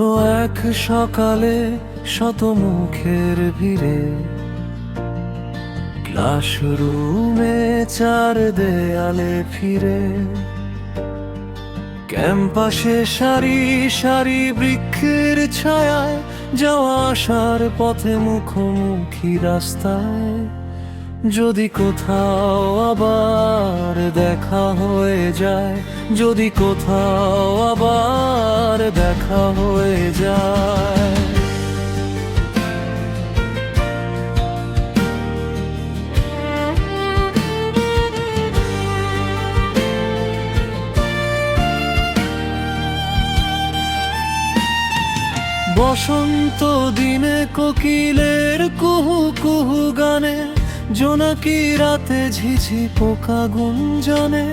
কোনো এক সকালে শত মুখের ভিড়ে ক্লাসরুমে চার দেয়ালে ফিরে ক্যাম্পাসে সারি সারি বৃক্ষের ছায়ায় যাওয়া আসার পথে মুখোমুখি রাস্তায় যদি কোথাও আবার দেখা হয়ে যায়, যদি কোথাও আবার দেখা হয়ে যায়। বসন্ত দিনে কোকিলের কুহু কুহু গানে, জোনাকি রাতে ঝিঝি পোকা গুঞ্জনে,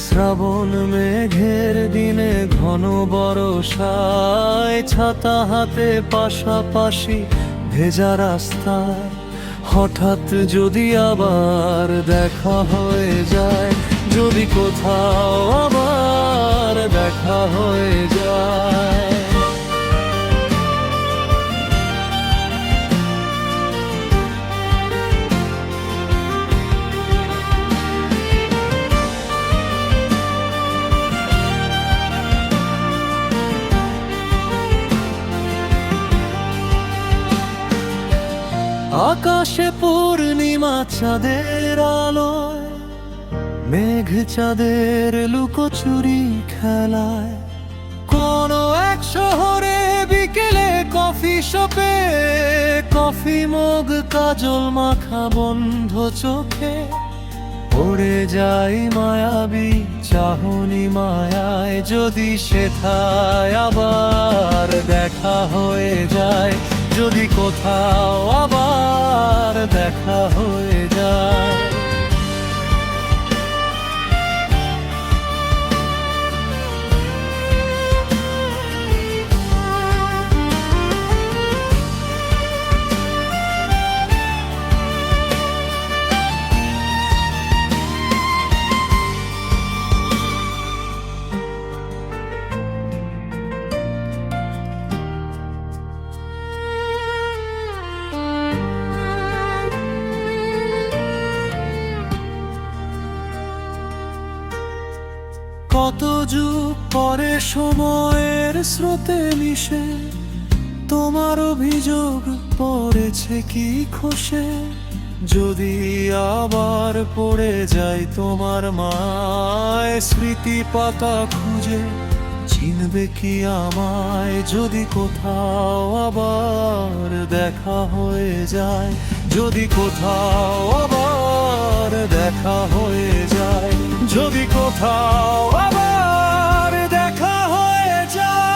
শ্রাবণ মেঘের দিনে ঘন বরষায় ছাতা হাতে পাশাপাশি ভেজা রাস্তায় হঠাৎ যদি আবার দেখা হয়ে যায়, যদি কোথাও আবার দেখা হয়ে যায়। আকাশে পূর্ণিমা চাঁদের আলোয়, মেঘ চাঁদের লুকোচুরি খেলায়, কোনো এক শহরে বিকেলে কফি শপে কফি মগ কাজল মাখা বন্ধ চোখে পড়ে যাই মায়াবী চাহনি মায়ায়, যদি সেথায় আবার দেখা হয়ে যায়, যদি কোথাও আবার দেখা হয়ে যায়। কত যুগ পরে সময়ের স্রোতে মিশে তোমার অভিযোগ পড়েছে কি খসে, যদি আবার পড়ে যাই তোমার মায় স্মৃতি পাতা খুঁজে চিনবে কি আমায়, যদি কোথাও আবার দেখা হয়ে যায়, যদি কোথাও আবার দেখা হয়ে যায়, যদি কোথাও আবার দেখা হয়ে যায়।